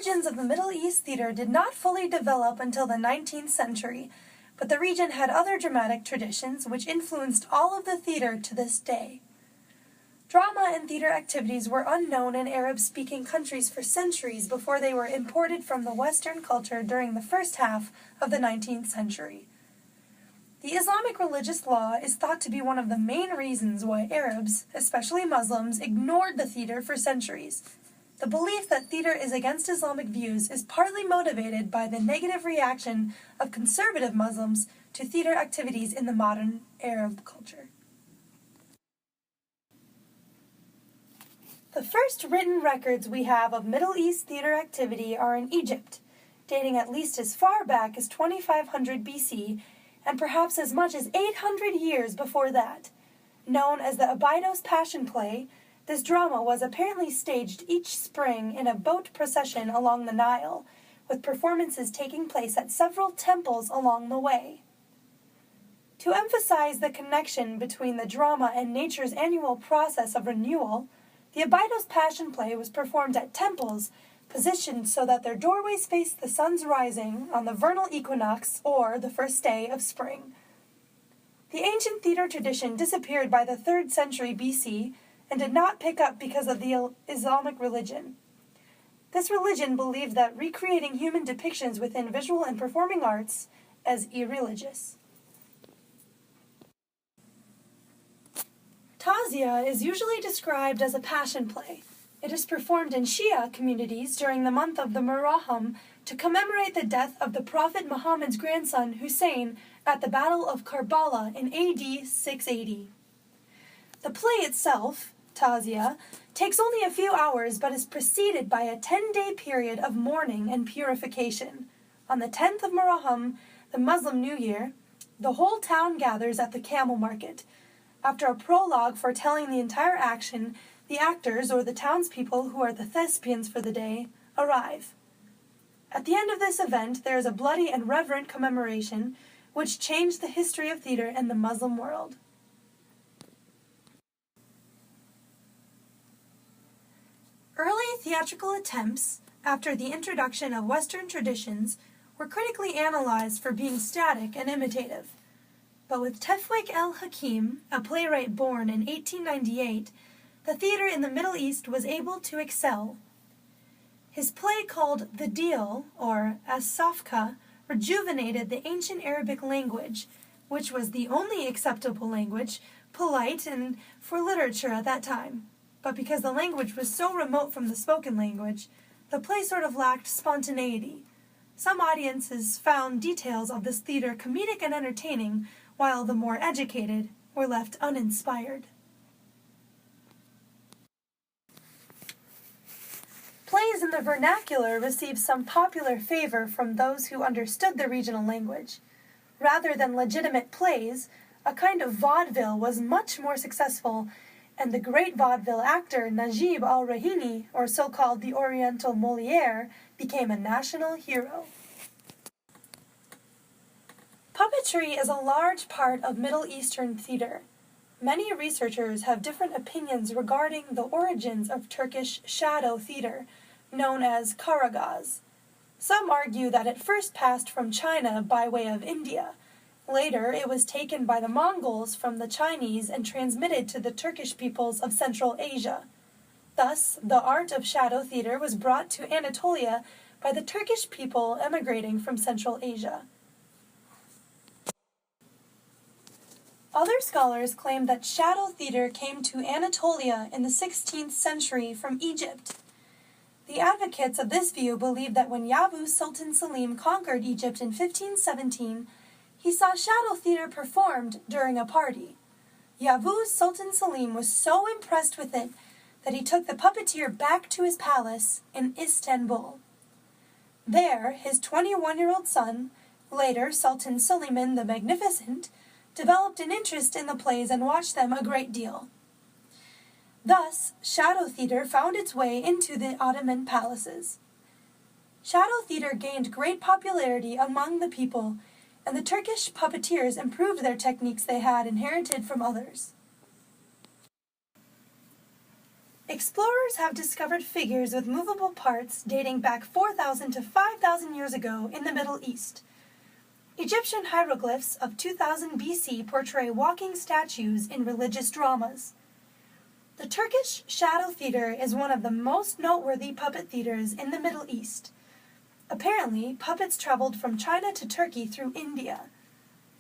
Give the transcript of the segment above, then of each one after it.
origins of the Middle East theater did not fully develop until the 19th century, but the region had other dramatic traditions which influenced all of the theater to this day. Drama and theater activities were unknown in Arab-speaking countries for centuries before they were imported from the Western culture during the first half of the 19th century. The Islamic religious law is thought to be one of the main reasons why Arabs, especially Muslims, ignored the theater for centuries. The belief that theater is against Islamic views is partly motivated by the negative reaction of conservative Muslims to theater activities in the modern Arab culture. The first written records we have of Middle East theater activity are in Egypt, dating at least as far back as 2500 BC and perhaps as much as 800 years before that. Known as the Abydos Passion Play, this drama was apparently staged each spring in a boat procession along the Nile, with performances taking place at several temples along the way. To emphasize the connection between the drama and nature's annual process of renewal, the Abydos Passion Play was performed at temples positioned so that their doorways faced the sun's rising on the vernal equinox or the first day of spring. The ancient theater tradition disappeared by the 3rd century BC and did not pick up because of the Islamic religion. This religion believed that recreating human depictions within visual and performing arts as irreligious. Tazia is usually described as a passion play. It is performed in Shia communities during the month of the Muharram to commemorate the death of the Prophet Muhammad's grandson Hussein at the Battle of Karbala in AD 680. The play itself, Tazia, takes only a few hours but is preceded by a 10-day period of mourning and purification. On the 10th of Muharram, the Muslim New Year, the whole town gathers at the camel market. After a prologue foretelling the entire action, the actors, or the townspeople who are the thespians for the day, arrive. At the end of this event, there is a bloody and reverent commemoration which changed the history of theater in the Muslim world. Early theatrical attempts, after the introduction of Western traditions, were critically analyzed for being static and imitative. But with Tefwik el-Hakim, a playwright born in 1898, the theater in the Middle East was able to excel. His play called The Deal, or As-Safka, rejuvenated the ancient Arabic language, which was the only acceptable language, polite and for literature at that time. But because the language was so remote from the spoken language, the play sort of lacked spontaneity. Some audiences found details of this theater comedic and entertaining, while the more educated were left uninspired. Plays in the vernacular received some popular favor from those who understood the regional language. Rather than legitimate plays, a kind of vaudeville was much more successful, and the great vaudeville actor Najib al-Rahimi, or so-called the Oriental Molière, became a national hero. Puppetry is a large part of Middle Eastern theater. Many researchers have different opinions regarding the origins of Turkish shadow theater, known as karagaz. Some argue that it first passed from China by way of India. Later, it was taken by the Mongols from the Chinese and transmitted to the Turkish peoples of Central Asia. Thus, the art of shadow theater was brought to Anatolia by the Turkish people emigrating from Central Asia. Other scholars claim that shadow theater came to Anatolia in the 16th century from Egypt. The advocates of this view believe that when Yavuz Sultan Selim conquered Egypt in 1517, he saw shadow theater performed during a party. Yavuz Sultan Selim was so impressed with it that he took the puppeteer back to his palace in Istanbul. There, his 21-year-old son, later Sultan Suleiman the Magnificent, developed an interest in the plays and watched them a great deal. Thus, shadow theater found its way into the Ottoman palaces. Shadow theater gained great popularity among the people, and the Turkish puppeteers improved their techniques they had inherited from others. Explorers have discovered figures with movable parts dating back 4,000 to 5,000 years ago in the Middle East. Egyptian hieroglyphs of 2000 BC portray walking statues in religious dramas. The Turkish Shadow Theater is one of the most noteworthy puppet theaters in the Middle East. Apparently, puppets traveled from China to Turkey through India.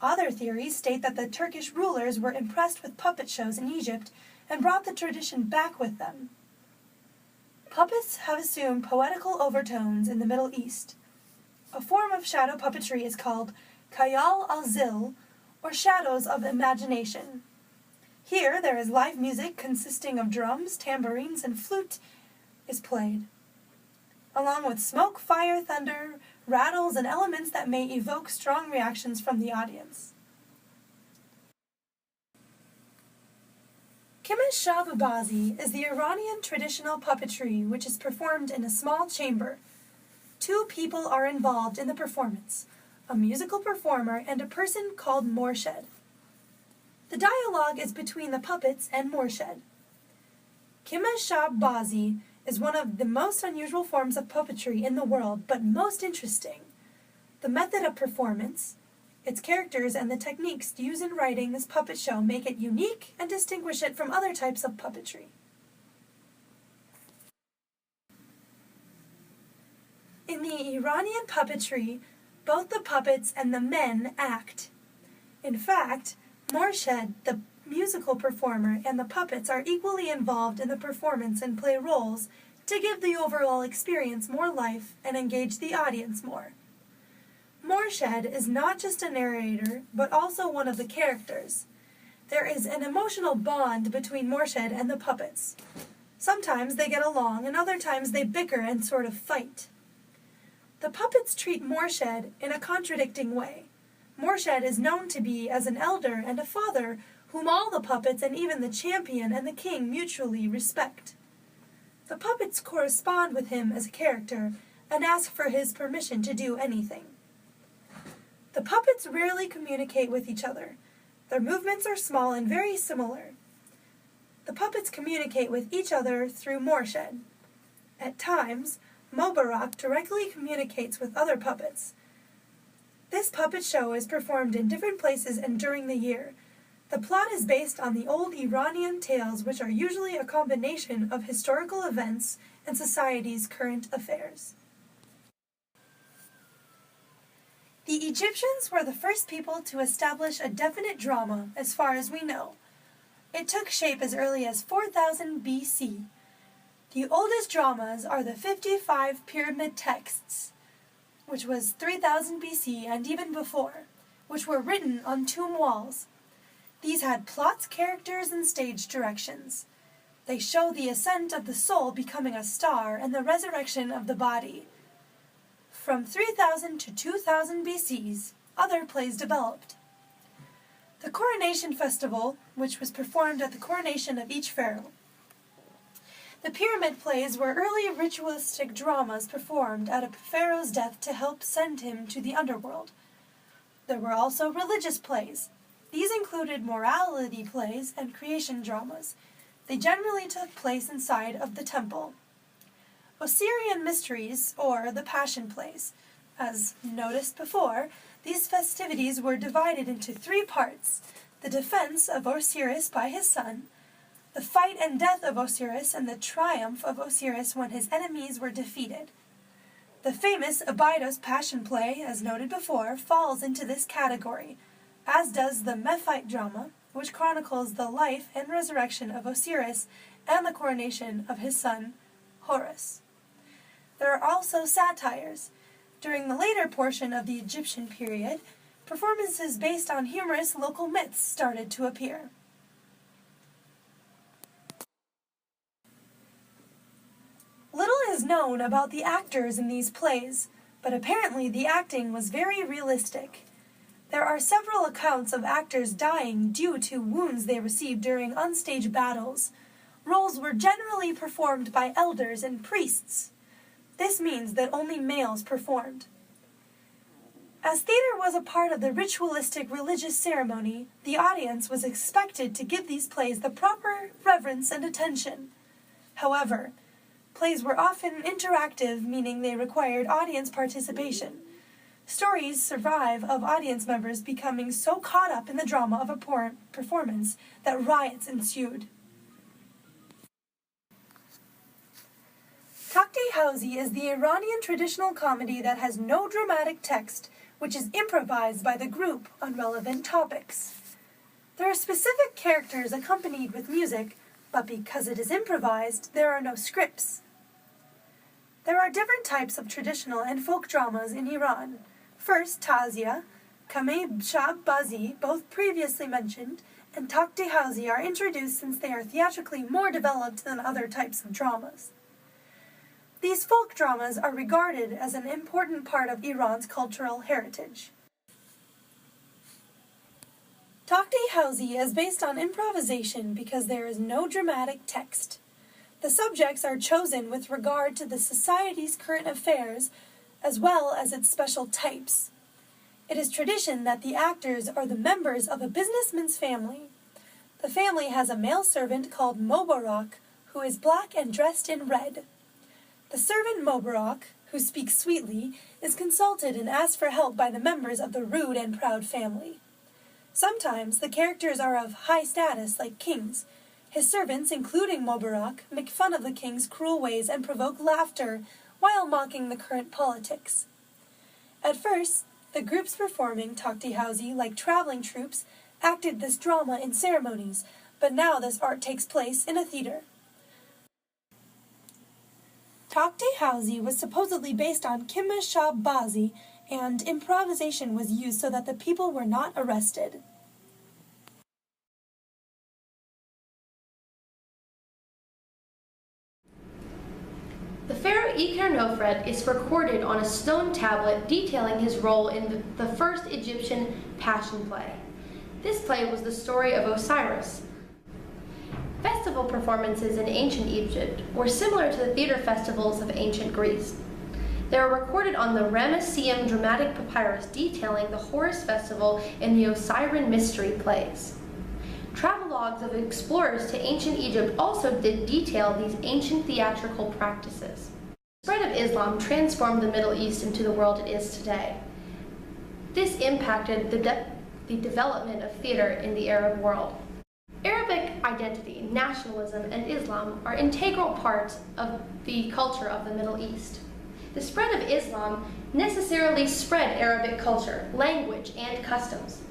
Other theories state that the Turkish rulers were impressed with puppet shows in Egypt and brought the tradition back with them. Puppets have assumed poetical overtones in the Middle East. A form of shadow puppetry is called Khayal al-Zil, or shadows of imagination. Here, there is live music consisting of drums, tambourines, and flute is played, along with smoke, fire, thunder, rattles, and elements that may evoke strong reactions from the audience. Kimesh-Shav-Bazi is the Iranian traditional puppetry which is performed in a small chamber. Two people are involved in the performance, a musical performer and a person called Morshed. The dialogue is between the puppets and Morshed. Kimesh-Shav-Bazi is one of the most unusual forms of puppetry in the world, but most interesting. The method of performance, its characters, and the techniques used in writing this puppet show make it unique and distinguish it from other types of puppetry. In the Iranian puppetry, both the puppets and the men act. In fact, Morshed, the musical performer, and the puppets are equally involved in the performance and play roles to give the overall experience more life and engage the audience more. Morshed is not just a narrator, but also one of the characters. There is an emotional bond between Morshed and the puppets. Sometimes they get along, and other times they bicker and sort of fight. The puppets treat Morshed in a contradicting way. Morshed is known to be as an elder and a father whom all the puppets and even the champion and the king mutually respect. The puppets correspond with him as a character and ask for his permission to do anything. The puppets rarely communicate with each other. Their movements are small and very similar. The puppets communicate with each other through Morshed. At times, Mobarak directly communicates with other puppets. This puppet show is performed in different places and during the year. The plot is based on the old Iranian tales, which are usually a combination of historical events and society's current affairs. The Egyptians were the first people to establish a definite drama, as far as we know. It took shape as early as 4000 BC. The oldest dramas are the 55 pyramid texts, which was 3000 BC and even before, which were written on tomb walls. These had plots, characters, and stage directions. They show the ascent of the soul becoming a star and the resurrection of the body. From 3000 to 2000 BCs, other plays developed. The coronation festival, which was performed at the coronation of each pharaoh. The pyramid plays were early ritualistic dramas performed at a pharaoh's death to help send him to the underworld. There were also religious plays. These included morality plays and creation dramas. They generally took place inside of the temple. Osirian mysteries, or the Passion Plays. As noticed before, these festivities were divided into three parts: the defense of Osiris by his son, the fight and death of Osiris, and the triumph of Osiris when his enemies were defeated. The famous Abydos Passion Play, as noted before, falls into this category, as does the Mephite drama, which chronicles the life and resurrection of Osiris and the coronation of his son Horus. There are also satires. During the later portion of the Egyptian period, performances based on humorous local myths started to appear. Little is known about the actors in these plays, but apparently the acting was very realistic. There are several accounts of actors dying due to wounds they received during unstaged battles. Roles were generally performed by elders and priests. This means that only males performed. As theater was a part of the ritualistic religious ceremony, the audience was expected to give these plays the proper reverence and attention. However, plays were often interactive, meaning they required audience participation. Stories survive of audience members becoming so caught up in the drama of a performance that riots ensued. Takht Hausi is the Iranian traditional comedy that has no dramatic text, which is improvised by the group on relevant topics. There are specific characters accompanied with music, but because it is improvised, there are no scripts. There are different types of traditional and folk dramas in Iran. First, Tazia, Kameh Shab Bazi, both previously mentioned, and Takht Hausi are introduced since they are theatrically more developed than other types of dramas. These folk dramas are regarded as an important part of Iran's cultural heritage. Takht Hausi is based on improvisation because there is no dramatic text. The subjects are chosen with regard to the society's current affairs, as well as its special types. It is tradition that the actors are the members of a businessman's family. The family has a male servant called Mobarak, who is black and dressed in red. The servant Mobarak, who speaks sweetly, is consulted and asked for help by the members of the rude and proud family. Sometimes the characters are of high status, like kings. His servants, including Mobarak, make fun of the king's cruel ways and provoke laughter while mocking the current politics. At first, the groups performing Takht Hausi, like traveling troupes, acted this drama in ceremonies, but now this art takes place in a theater. Takht Hausi was supposedly based on Kameh Shab Bazi, and improvisation was used so that the people were not arrested. The pharaoh Ikar-Nofret is recorded on a stone tablet detailing his role in the first Egyptian Passion Play. This play was the story of Osiris. Festival performances in ancient Egypt were similar to the theater festivals of ancient Greece. They are recorded on the Ramesseum dramatic papyrus detailing the Horus festival in the Osirian mystery plays. Travelogues of explorers to ancient Egypt also did detail these ancient theatrical practices. The spread of Islam transformed the Middle East into the world it is today. This impacted the development of theater in the Arab world. Arabic identity, nationalism, and Islam are integral parts of the culture of the Middle East. The spread of Islam necessarily spread Arabic culture, language, and customs.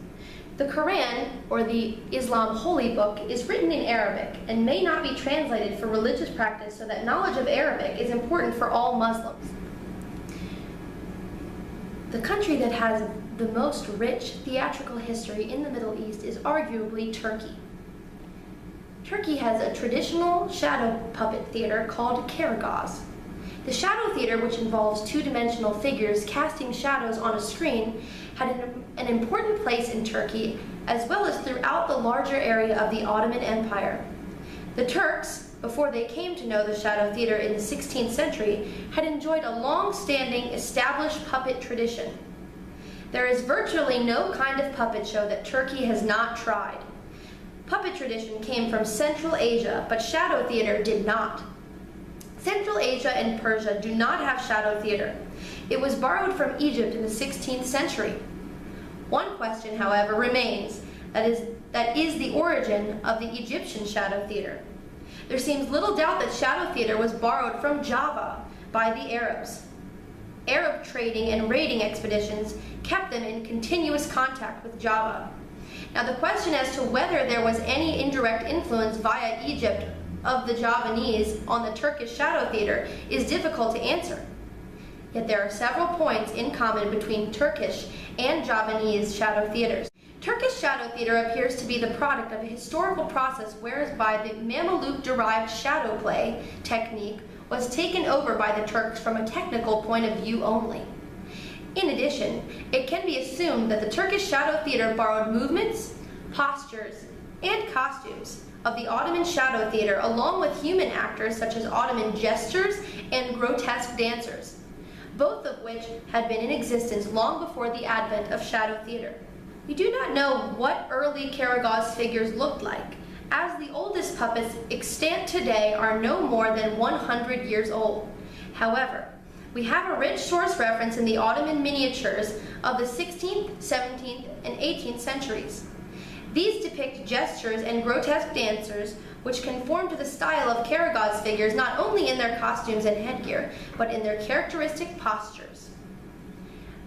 The Quran, or the Islam holy book, is written in Arabic and may not be translated for religious practice, so that knowledge of Arabic is important for all Muslims. The country that has the most rich theatrical history in the Middle East is arguably Turkey. Turkey has a traditional shadow puppet theater called Karagöz. The shadow theater, which involves two-dimensional figures casting shadows on a screen, had an important place in Turkey, as well as throughout the larger area of the Ottoman Empire. The Turks, before they came to know the shadow theater in the 16th century, had enjoyed a long-standing, established puppet tradition. There is virtually no kind of puppet show that Turkey has not tried. Puppet tradition came from Central Asia, but shadow theater did not. Central Asia and Persia do not have shadow theater. It was borrowed from Egypt in the 16th century. One question, however, remains, that is the origin of the Egyptian shadow theater. There seems little doubt that shadow theater was borrowed from Java by the Arabs. Arab trading and raiding expeditions kept them in continuous contact with Java. Now, the question as to whether there was any indirect influence via Egypt of the Javanese on the Turkish shadow theater is difficult to answer. Yet there are several points in common between Turkish and Javanese shadow theaters. Turkish shadow theater appears to be the product of a historical process whereby the Mameluke-derived shadow play technique was taken over by the Turks from a technical point of view only. In addition, it can be assumed that the Turkish shadow theater borrowed movements, postures, and costumes of the Ottoman shadow theater, along with human actors such as Ottoman jesters and grotesque dancers, both of which had been in existence long before the advent of shadow theater. We do not know what early Karagöz figures looked like, as the oldest puppets extant today are no more than 100 years old. However, we have a rich source reference in the Ottoman miniatures of the 16th, 17th, and 18th centuries. These depict gestures and grotesque dancers which conform to the style of Karagas figures not only in their costumes and headgear, but in their characteristic postures.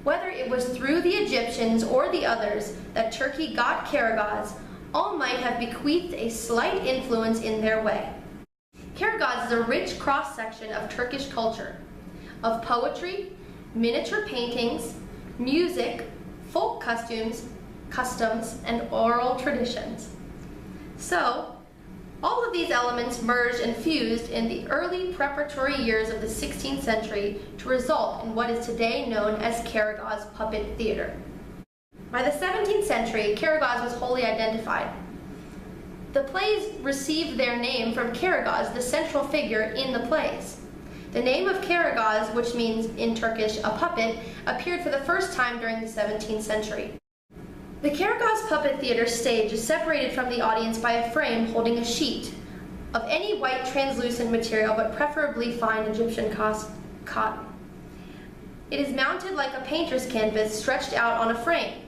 Whether it was through the Egyptians or the others that Turkey got Karagas, all might have bequeathed a slight influence in their way. Karagas is a rich cross-section of Turkish culture, of poetry, miniature paintings, music, folk customs, and oral traditions. So, all of these elements merged and fused in the early preparatory years of the 16th century to result in what is today known as Karagas puppet theater. By the 17th century, Karagas was wholly identified. The plays received their name from Karagas, the central figure in the plays. The name of Karagas, which means in Turkish a puppet, appeared for the first time during the 17th century. The Karagas puppet theater stage is separated from the audience by a frame holding a sheet of any white translucent material, but preferably fine Egyptian cotton. It is mounted like a painter's canvas stretched out on a frame.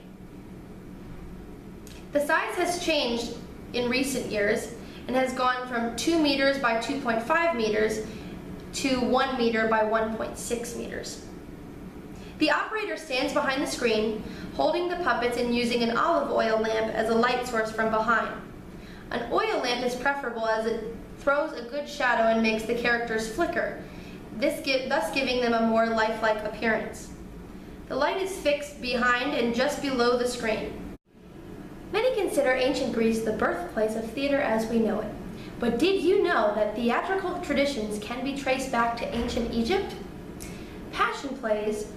The size has changed in recent years and has gone from 2 meters by 2.5 meters to 1 meter by 1.6 meters. The operator stands behind the screen, holding the puppets and using an olive oil lamp as a light source from behind. An oil lamp is preferable as it throws a good shadow and makes the characters flicker, thus giving them a more lifelike appearance. The light is fixed behind and just below the screen. Many consider ancient Greece the birthplace of theater as we know it. But did you know that theatrical traditions can be traced back to ancient Egypt? Passion plays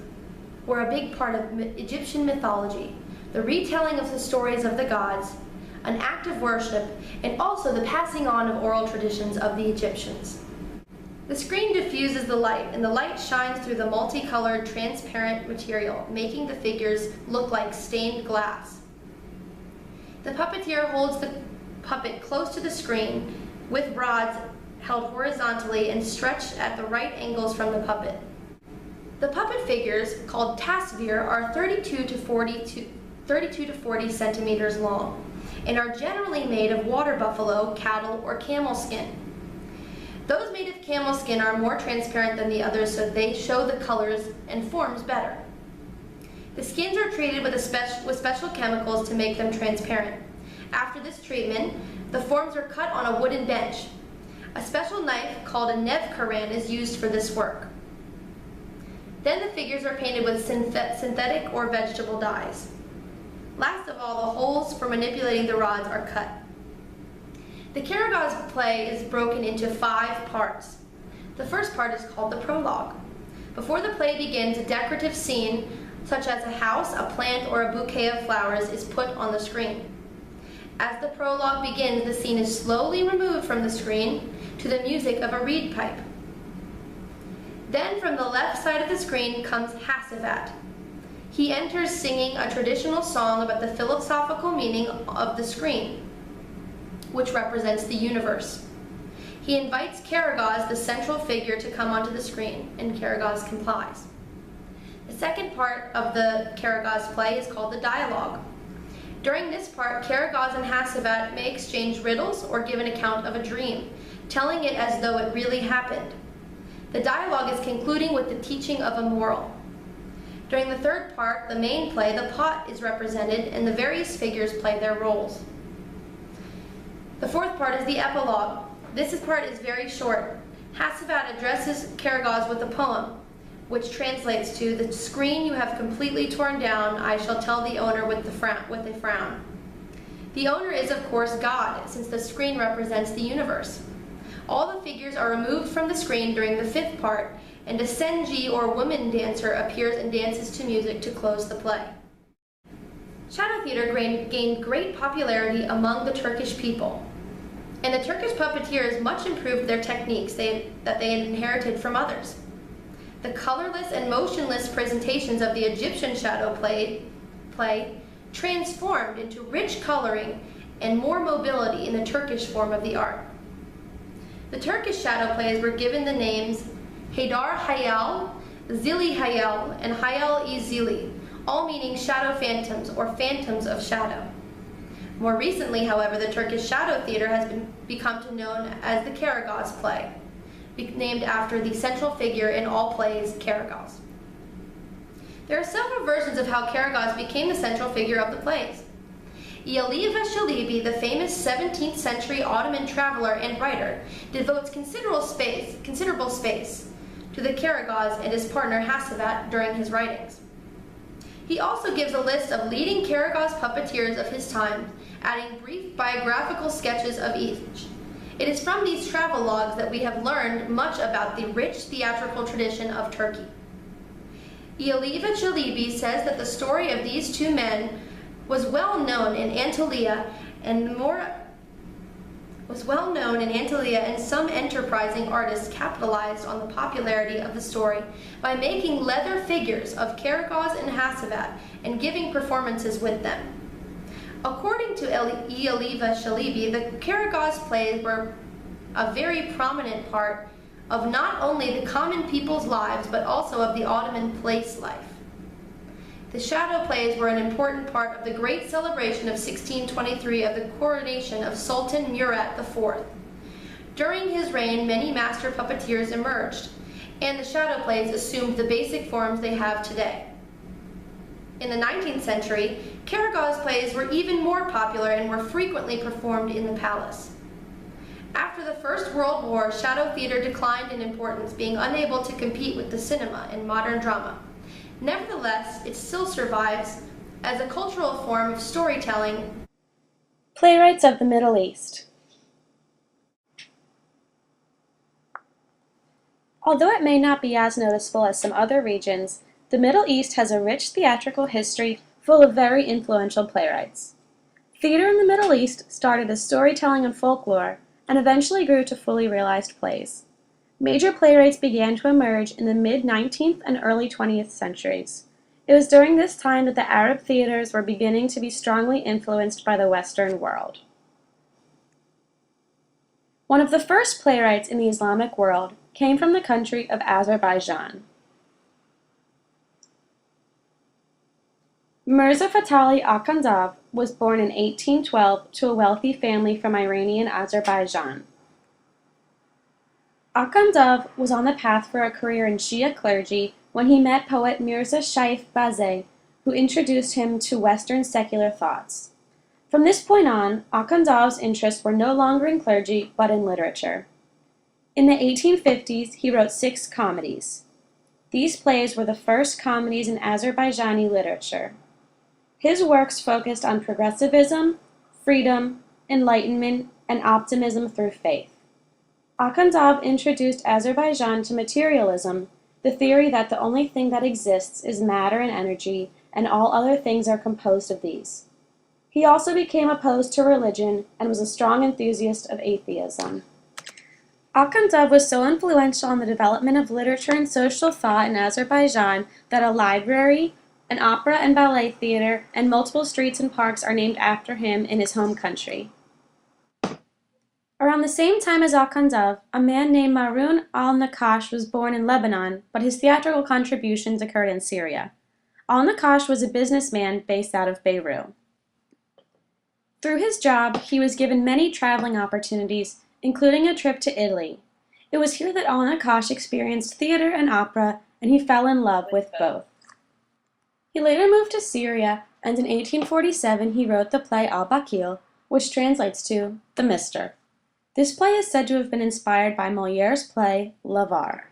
were a big part of Egyptian mythology, the retelling of the stories of the gods, an act of worship, and also the passing on of oral traditions of the Egyptians. The screen diffuses the light, and the light shines through the multicolored, transparent material, making the figures look like stained glass. The puppeteer holds the puppet close to the screen with rods held horizontally and stretched at the right angles from the puppet. The puppet figures, called tasvir, are 32 to 40 centimeters long and are generally made of water buffalo, cattle, or camel skin. Those made of camel skin are more transparent than the others, so they show the colors and forms better. The skins are treated with special chemicals to make them transparent. After this treatment, the forms are cut on a wooden bench. A special knife called a nevkaran is used for this work. Then the figures are painted with synthetic or vegetable dyes. Last of all, the holes for manipulating the rods are cut. The Karagas play is broken into 5 parts. The first part is called the prologue. Before the play begins, a decorative scene, such as a house, a plant, or a bouquet of flowers, is put on the screen. As the prologue begins, the scene is slowly removed from the screen to the music of a reed pipe. Then from the left side of the screen comes Hasivat. He enters singing a traditional song about the philosophical meaning of the screen, which represents the universe. He invites Karagas, the central figure, to come onto the screen, and Karagas complies. The second part of the Karagas play is called the dialogue. During this part, Karagas and Hasivat may exchange riddles or give an account of a dream, telling it as though it really happened. The dialogue is concluding with the teaching of a moral. During the third part, the main play, the pot is represented and the various figures play their roles. The fourth part is the epilogue. This part is very short. Hasivat addresses Karagas with a poem, which translates to, "The screen you have completely torn down, I shall tell the owner with a frown." The owner is, of course, God, since the screen represents the universe. All the figures are removed from the screen during the fifth part, and a senji or woman dancer appears and dances to music to close the play. Shadow theater gained great popularity among the Turkish people, and the Turkish puppeteers much improved their techniques that they had inherited from others. The colorless and motionless presentations of the Egyptian shadow play transformed into rich coloring and more mobility in the Turkish form of the art. The Turkish shadow plays were given the names Haydar Hayal, Zili Hayal, and Hayal-i-Zili, all meaning shadow phantoms or phantoms of shadow. More recently, however, the Turkish shadow theater has become known as the Karagöz play, named after the central figure in all plays, Karagöz. There are several versions of how Karagöz became the central figure of the plays. Ealiva Çelebi, the famous 17th century Ottoman traveler and writer, devotes considerable space to the Karagöz and his partner Hasavat during his writings. He also gives a list of leading Karagöz puppeteers of his time, adding brief biographical sketches of each. It is from these travelogues that we have learned much about the rich theatrical tradition of Turkey. Ealiva Çelebi says that the story of these two men was well known in Anatolia and some enterprising artists capitalized on the popularity of the story by making leather figures of Karagöz and Hasavat and giving performances with them. According to Ealiva Çelebi, the Karagöz plays were a very prominent part of not only the common people's lives but also of the Ottoman place life. The shadow plays were an important part of the great celebration of 1623 of the coronation of Sultan Murat IV. During his reign, many master puppeteers emerged, and the shadow plays assumed the basic forms they have today. In the 19th century, Karagöz plays were even more popular and were frequently performed in the palace. After the First World War, shadow theater declined in importance, being unable to compete with the cinema and modern drama. Nevertheless, it still survives as a cultural form of storytelling. Playwrights of the Middle East. Although it may not be as noticeable as some other regions, the Middle East has a rich theatrical history full of very influential playwrights. Theater in the Middle East started as storytelling and folklore, and eventually grew to fully realized plays. Major playwrights began to emerge in the mid-19th and early 20th centuries. It was during this time that the Arab theaters were beginning to be strongly influenced by the Western world. One of the first playwrights in the Islamic world came from the country of Azerbaijan. Mirza Fatali Akhundov was born in 1812 to a wealthy family from Iranian Azerbaijan. Akhundov was on the path for a career in Shia clergy when he met poet Mirza Shaif Bazeh, who introduced him to Western secular thoughts. From this point on, Akhundov's interests were no longer in clergy, but in literature. In the 1850s, he wrote 6 comedies. These plays were the first comedies in Azerbaijani literature. His works focused on progressivism, freedom, enlightenment, and optimism through faith. Akhundov introduced Azerbaijan to materialism, the theory that the only thing that exists is matter and energy, and all other things are composed of these. He also became opposed to religion and was a strong enthusiast of atheism. Akhundov was so influential in the development of literature and social thought in Azerbaijan that a library, an opera and ballet theater, and multiple streets and parks are named after him in his home country. Around the same time as Akhundov, a man named Maroun al-Naqash was born in Lebanon, but his theatrical contributions occurred in Syria. Al-Naqash was a businessman based out of Beirut. Through his job, he was given many traveling opportunities, including a trip to Italy. It was here that al-Naqash experienced theater and opera, and he fell in love with both. He later moved to Syria, and in 1847 he wrote the play Al-Bakil, which translates to The Mister. This play is said to have been inspired by Molière's play L'Avare.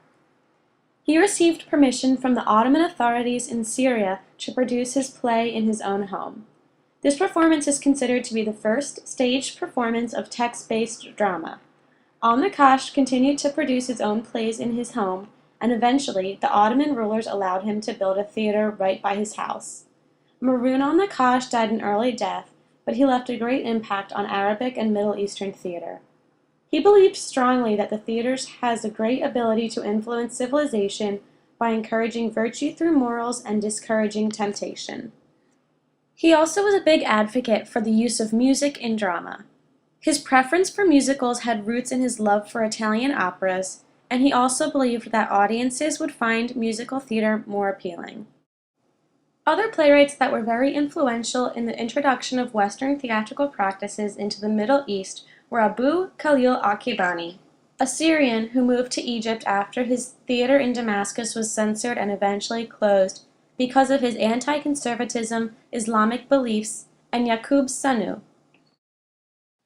He received permission from the Ottoman authorities in Syria to produce his play in his own home. This performance is considered to be the first staged performance of text-based drama. Al-Naqash continued to produce his own plays in his home, and eventually the Ottoman rulers allowed him to build a theater right by his house. Maroun al-Naqash died an early death, but he left a great impact on Arabic and Middle Eastern theater. He believed strongly that the theater has a great ability to influence civilization by encouraging virtue through morals and discouraging temptation. He also was a big advocate for the use of music in drama. His preference for musicals had roots in his love for Italian operas, and he also believed that audiences would find musical theater more appealing. Other playwrights that were very influential in the introduction of Western theatrical practices into the Middle East were Abu Khalil Akibani, a Syrian who moved to Egypt after his theater in Damascus was censored and eventually closed because of his anti-conservatism, Islamic beliefs, and Yaqub Sanu.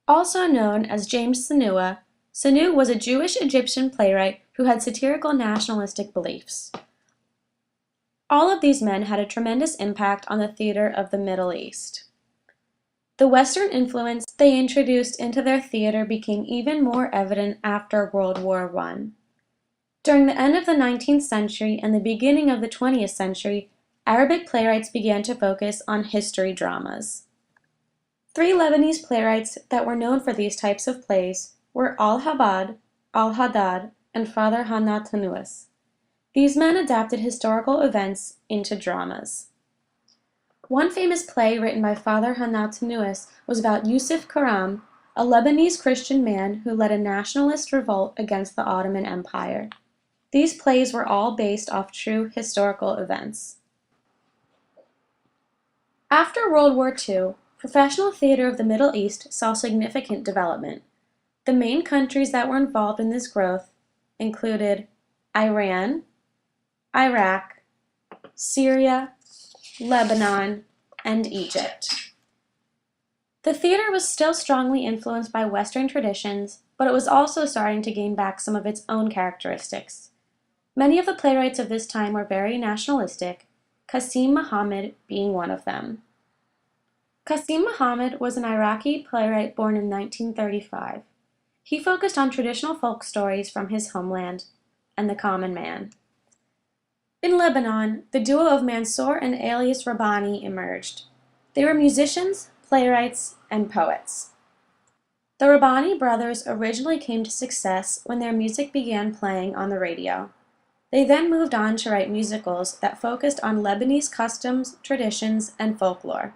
Also known as James Sanua, Sanu was a Jewish Egyptian playwright who had satirical nationalistic beliefs. All of these men had a tremendous impact on the theater of the Middle East. The Western influence they introduced into their theater became even more evident after World War I. During the end of the 19th century and the beginning of the 20th century, Arabic playwrights began to focus on history dramas. Three Lebanese playwrights that were known for these types of plays were Al-Habad, Al-Haddad, and Father Hannah Tanuas. These men adapted historical events into dramas. One famous play written by Father Hannah Tanuas was about Yusuf Karam, a Lebanese Christian man who led a nationalist revolt against the Ottoman Empire. These plays were all based off true historical events. After World War II, professional theater of the Middle East saw significant development. The main countries that were involved in this growth included Iran, Iraq, Syria, Lebanon, and Egypt. The theater was still strongly influenced by Western traditions, but it was also starting to gain back some of its own characteristics. Many of the playwrights of this time were very nationalistic, Qasim Muhammad being one of them. Qasim Muhammad was an Iraqi playwright born in 1935. He focused on traditional folk stories from his homeland and the common man. In Lebanon, the duo of Mansour and Elias Rabbani emerged. They were musicians, playwrights, and poets. The Rabbani brothers originally came to success when their music began playing on the radio. They then moved on to write musicals that focused on Lebanese customs, traditions, and folklore.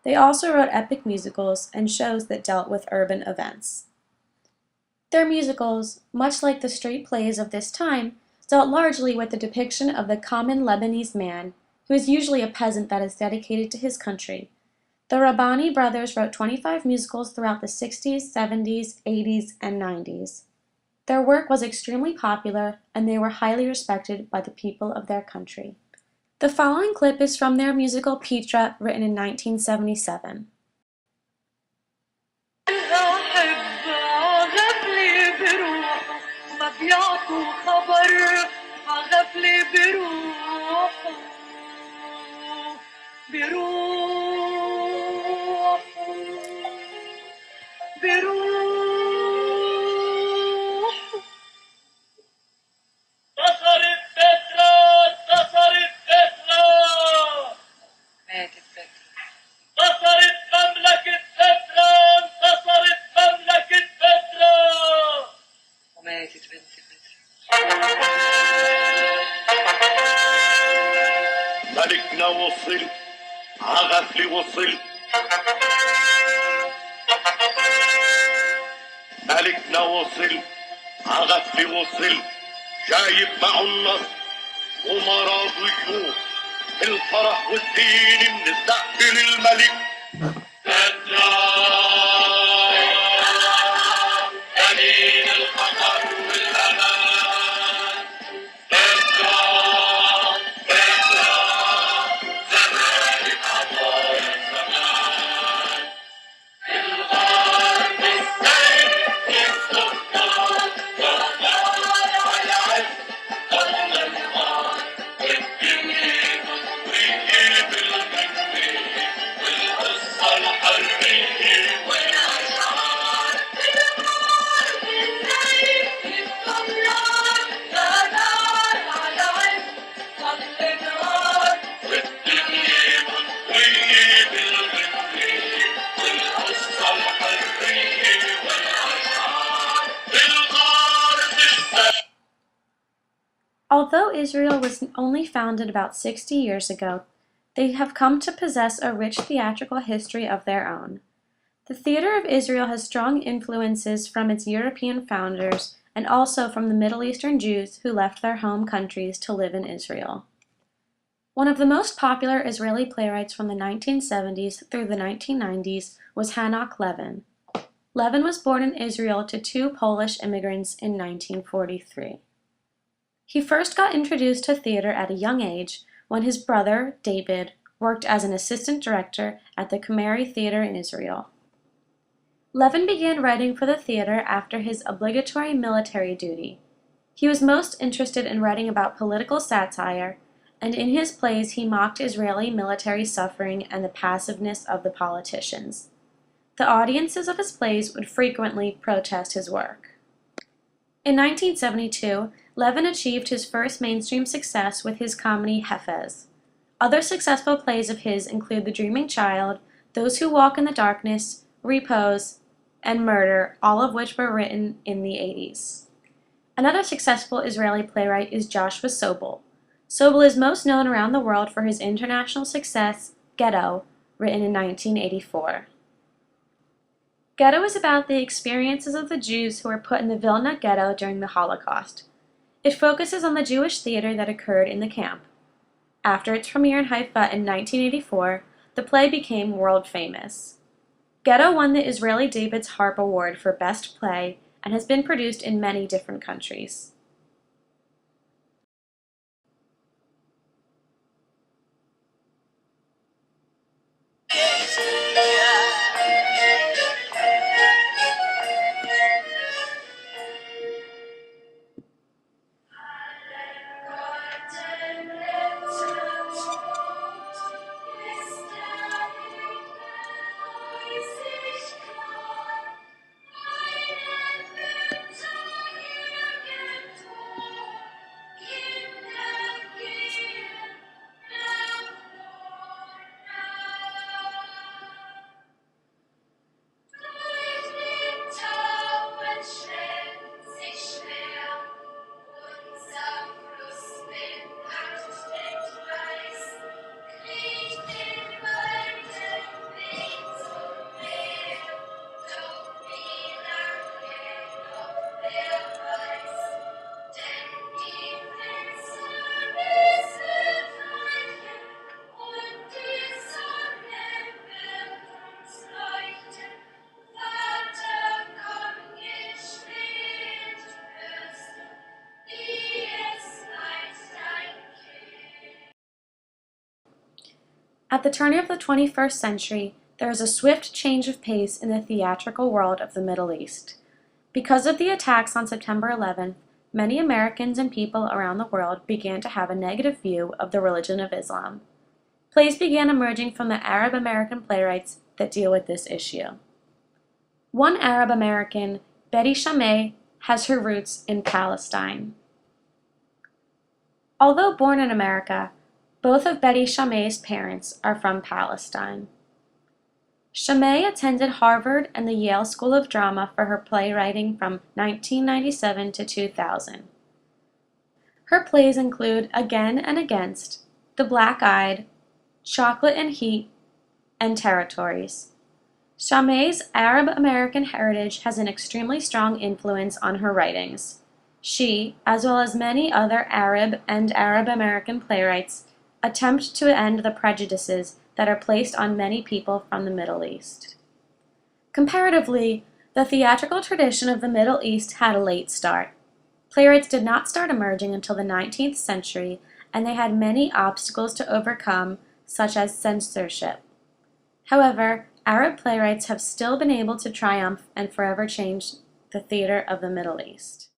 They also wrote epic musicals and shows that dealt with urban events. Their musicals, much like the street plays of this time, dealt largely with the depiction of the common Lebanese man, who is usually a peasant that is dedicated to his country. The Rabbani brothers wrote 25 musicals throughout the 60s, 70s, 80s, and 90s. Their work was extremely popular, and they were highly respected by the people of their country. The following clip is from their musical Petra, written in 1977. ملكنا وصل عغفلي وصل ملكنا وصل عغفلي وصل جايب معه النصر ومرض ضيوف الفرح والدين بنستقبل الملك أمين الخطر والأمان Although Israel was only founded about 60 years ago, They have come to possess a rich theatrical history of their own. The Theater of Israel has strong influences from its European founders and also from the Middle Eastern Jews who left their home countries to live in Israel. One of the most popular Israeli playwrights from the 1970s through the 1990s was Hanoch Levin. Levin was born in Israel to two Polish immigrants in 1943. He first got introduced to theater at a young age when his brother, David, worked as an assistant director at the Kumari Theater in Israel. Levin began writing for the theater after his obligatory military duty. He was most interested in writing about political satire, and in his plays he mocked Israeli military suffering and the passiveness of the politicians. The audiences of his plays would frequently protest his work. In 1972, Levin achieved his first mainstream success with his comedy Hefez. Other successful plays of his include The Dreaming Child, Those Who Walk in the Darkness, Repose, and Murder, all of which were written in the 80s. Another successful Israeli playwright is Joshua Sobel. Sobel is most known around the world for his international success, Ghetto, written in 1984. Ghetto is about the experiences of the Jews who were put in the Vilna Ghetto during the Holocaust. It focuses on the Jewish theater that occurred in the camp. After its premiere in Haifa in 1984, the play became world famous. Ghetto won the Israeli David's Harp Award for Best Play and has been produced in many different countries. At the turn of the 21st century, there is a swift change of pace in the theatrical world of the Middle East. Because of the attacks on September 11th, many Americans and people around the world began to have a negative view of the religion of Islam. Plays began emerging from the Arab American playwrights that deal with this issue. One Arab American, Betty Shamay, has her roots in Palestine. Although born in America, both of Betty Shamay's parents are from Palestine. Shamay attended Harvard and the Yale School of Drama for her playwriting from 1997 to 2000. Her plays include Again and Against, The Black-Eyed, Chocolate and Heat, and Territories. Shamay's Arab-American heritage has an extremely strong influence on her writings. She, as well as many other Arab and Arab-American playwrights, attempt to end the prejudices that are placed on many people from the Middle East. Comparatively, the theatrical tradition of the Middle East had a late start. Playwrights did not start emerging until the 19th century, and they had many obstacles to overcome, such as censorship. However, Arab playwrights have still been able to triumph and forever change the theater of the Middle East.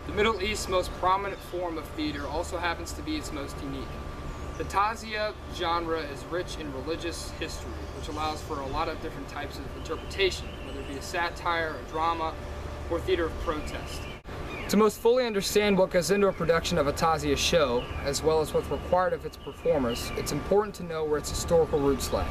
The Middle East's most prominent form of theater also happens to be its most unique. The Tazia genre is rich in religious history, which allows for a lot of different types of interpretation, whether it be a satire, a drama, or theater of protest. To most fully understand what goes into a production of a Tazia show, as well as what's required of its performers, it's important to know where its historical roots lie.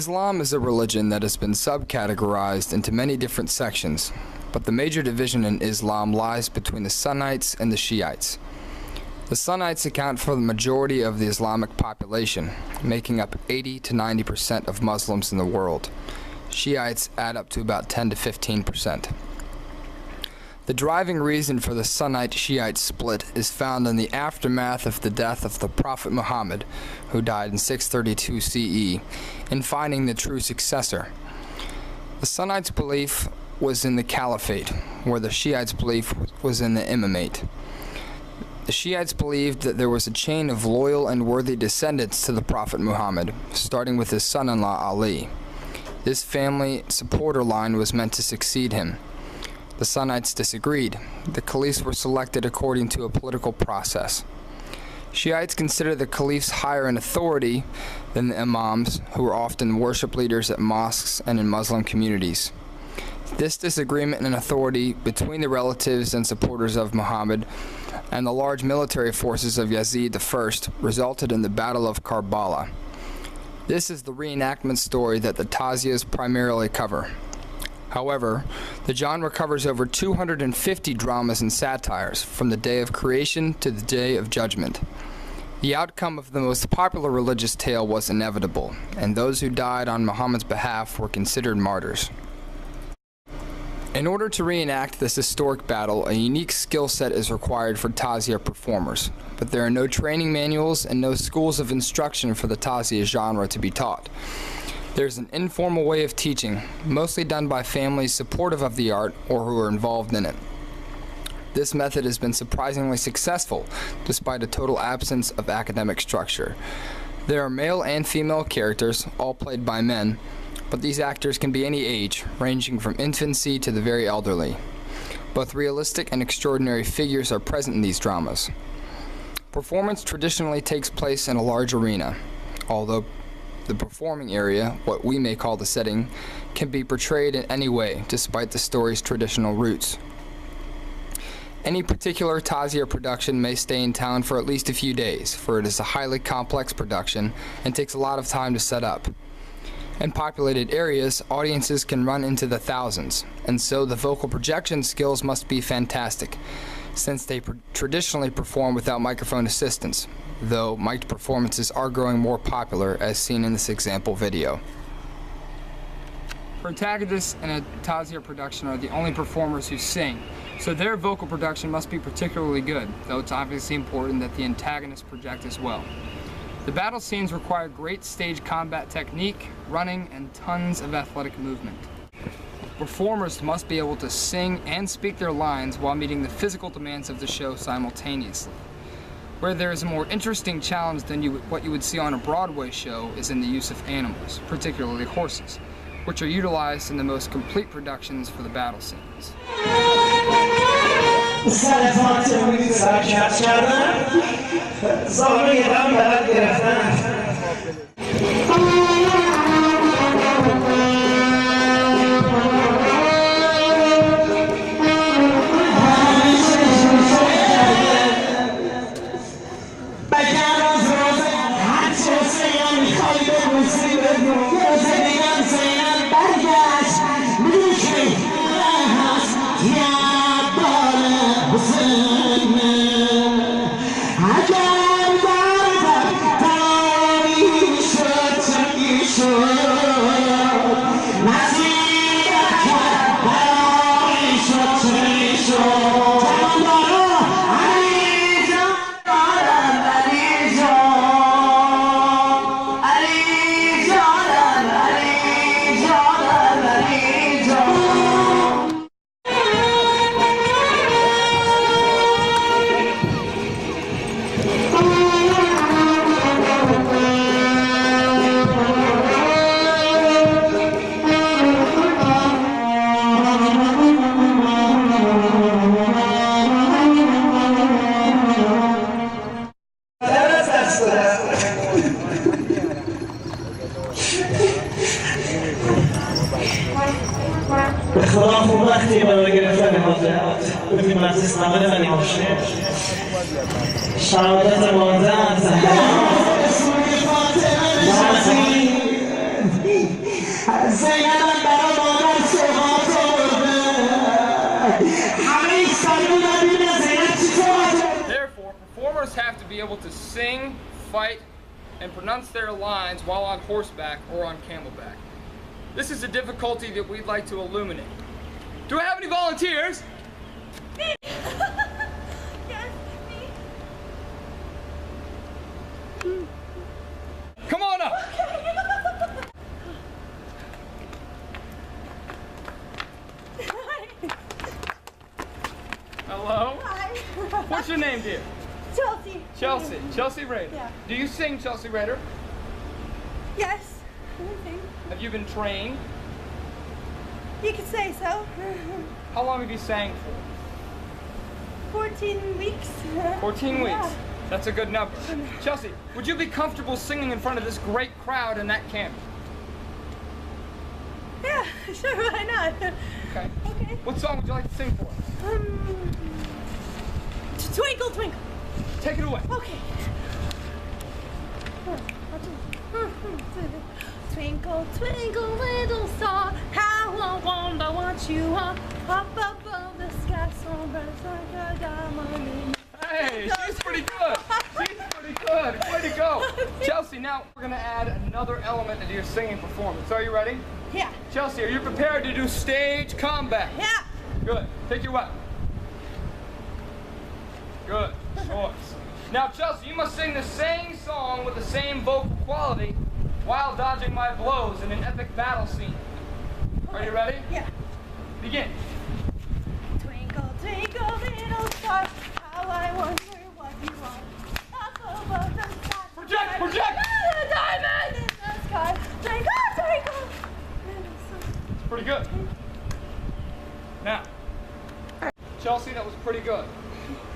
Islam is a religion that has been subcategorized into many different sections, but the major division in Islam lies between the Sunnites and the Shiites. The Sunnites account for the majority of the Islamic population, making up 80 to 90% of Muslims in the world. Shiites add up to about 10 to 15%. The driving reason for the Sunnite-Shiite split is found in the aftermath of the death of the Prophet Muhammad, who died in 632 CE, in finding the true successor. The Sunnites' belief was in the Caliphate, where the Shiites' belief was in the Imamate. The Shiites believed that there was a chain of loyal and worthy descendants to the Prophet Muhammad, starting with his son-in-law Ali. This family supporter line was meant to succeed him. The Sunnites disagreed. The caliphs were selected according to a political process. Shiites consider the caliphs higher in authority than the imams, who were often worship leaders at mosques and in Muslim communities. This disagreement in authority between the relatives and supporters of Muhammad and the large military forces of Yazid I resulted in the Battle of Karbala. This is the reenactment story that the Taziyas primarily cover. However, the genre covers over 250 dramas and satires, from the day of creation to the day of judgment. The outcome of the most popular religious tale was inevitable, and those who died on Muhammad's behalf were considered martyrs. In order to reenact this historic battle, a unique skill set is required for Taziyah performers, but there are no training manuals and no schools of instruction for the Taziyah genre to be taught. There's an informal way of teaching, mostly done by families supportive of the art or who are involved in it. This method has been surprisingly successful, despite a total absence of academic structure. There are male and female characters, all played by men, but these actors can be any age, ranging from infancy to the very elderly. Both realistic and extraordinary figures are present in these dramas. Performance traditionally takes place in a large arena, although the performing area, what we may call the setting, can be portrayed in any way, despite the story's traditional roots. Any particular Taziyah production may stay in town for at least a few days, for it is a highly complex production and takes a lot of time to set up. In populated areas, audiences can run into the thousands, and so the vocal projection skills must be fantastic, since they traditionally perform without microphone assistance, though mic'd performances are growing more popular, as seen in this example video. Protagonists in a Taziyah production are the only performers who sing, so their vocal production must be particularly good, though it's obviously important that the antagonists project as well. The battle scenes require great stage combat technique, running, and tons of athletic movement. Performers must be able to sing and speak their lines while meeting the physical demands of the show simultaneously. Where there is a more interesting challenge than what you would see on a Broadway show is in the use of animals, particularly horses, which are utilized in the most complete productions for the battle scenes. شهادت مادر Therefore, performers have to be able to sing, fight, and pronounce their lines while on horseback or on camelback. This is a difficulty that we'd like to illuminate. Do I have any volunteers? Yes, me. Come on up. Hello. Hi. What's your name, dear? Chelsea. Chelsea. Chelsea Rader. Yeah. Do you sing, Chelsea Rader? Yes. Anything. Have you been trained? You could say so. How long have you sang for? 14 weeks. 14 weeks. Yeah. That's a good number. Chelsea, would you be comfortable singing in front of this great crowd in that camp? Yeah, sure, why not? Okay. Okay. What song would you like to sing for? Twinkle, twinkle. Take it away. Okay. Twinkle, twinkle, little star, how I wonder what you are. Up above the sky, so bright like a diamond. Hey, she's pretty good. She's pretty good. Way to go. Chelsea, now we're going to add another element into your singing performance. Are you ready? Yeah. Chelsea, are you prepared to do stage combat? Yeah. Good. Take your weapon. Good choice. Now, Chelsea, you must sing the same song with the same vocal quality while dodging my blows in an epic battle scene. Are you ready? Yeah. Begin. Twinkle, twinkle, little star, how I wonder what you are. Up above the sky. Project, project! A diamond in the sky. Twinkle, twinkle, little star. Pretty good. Now, Chelsea, that was pretty good.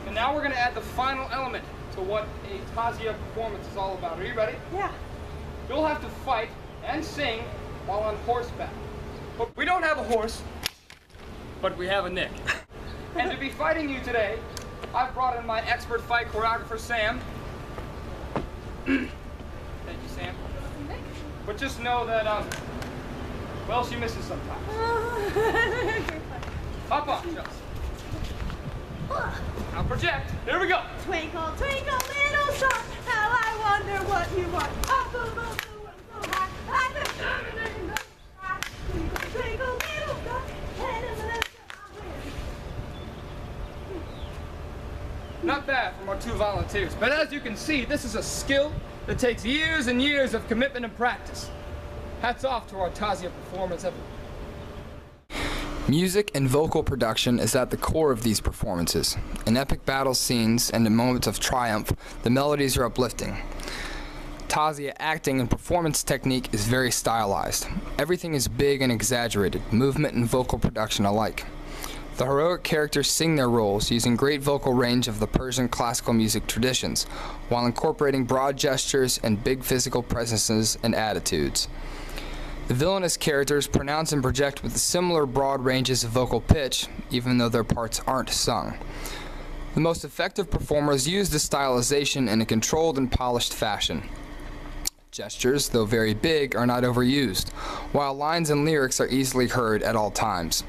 And now we're going to add the final element to what a Tazia performance is all about. Are you ready? Yeah. You'll have to fight and sing while on horseback. But we don't have a horse, but we have a Nick. And to be fighting you today, I've brought in my expert fight choreographer, Sam. Thank you, Sam. But just know that, well, she misses sometimes. Hop on, Chelsea. Now project. Here we go. Twinkle, twinkle, little star, how I wonder what you are. Up above the world so high, like a diamond in the sky. Twinkle, twinkle, little star, head in the Not bad from our two volunteers, but as you can see, this is a skill that takes years and years of commitment and practice. Hats off to our Tazia performance. Music and vocal production is at the core of these performances. In epic battle scenes and in moments of triumph, the melodies are uplifting. Tazia acting and performance technique is very stylized. Everything is big and exaggerated, movement and vocal production alike. The heroic characters sing their roles using great vocal range of the Persian classical music traditions, while incorporating broad gestures and big physical presences and attitudes. The villainous characters pronounce and project with similar broad ranges of vocal pitch, even though their parts aren't sung. The most effective performers use the stylization in a controlled and polished fashion. Gestures, though very big, are not overused, while lines and lyrics are easily heard at all times.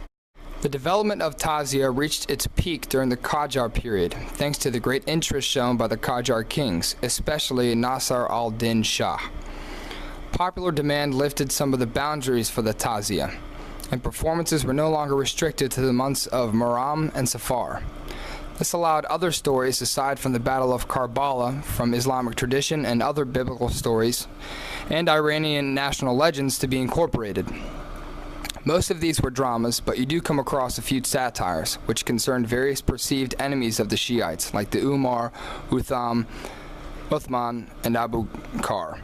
The development of Tazia reached its peak during the Qajar period, thanks to the great interest shown by the Qajar kings, especially Nasser al-Din Shah. Popular demand lifted some of the boundaries for the Tazia, and performances were no longer restricted to the months of Muharram and Safar. This allowed other stories aside from the Battle of Karbala from Islamic tradition and other biblical stories and Iranian national legends to be incorporated. Most of these were dramas, but you do come across a few satires, which concerned various perceived enemies of the Shiites, like the Umar, Uthman, and Abu Bakr.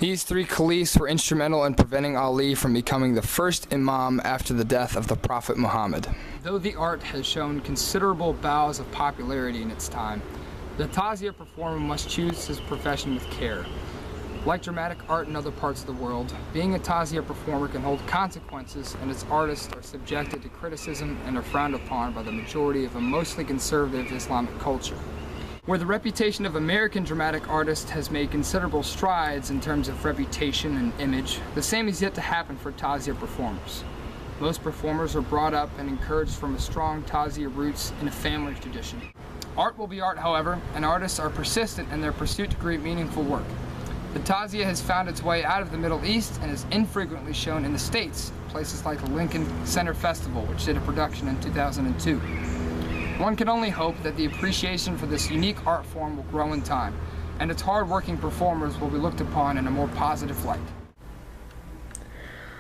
These three caliphs were instrumental in preventing Ali from becoming the first imam after the death of the Prophet Muhammad. Though the art has shown considerable bows of popularity in its time, the Tazia performer must choose his profession with care. Like dramatic art in other parts of the world, being a Tazia performer can hold consequences, and its artists are subjected to criticism and are frowned upon by the majority of a mostly conservative Islamic culture. Where the reputation of American dramatic artists has made considerable strides in terms of reputation and image, the same is yet to happen for Tazia performers. Most performers are brought up and encouraged from a strong Tazia roots in a family tradition. Art will be art, however, and artists are persistent in their pursuit to create meaningful work. The Tazia has found its way out of the Middle East and is infrequently shown in the States, places like the Lincoln Center Festival, which did a production in 2002. One can only hope that the appreciation for this unique art form will grow in time, and its hard-working performers will be looked upon in a more positive light.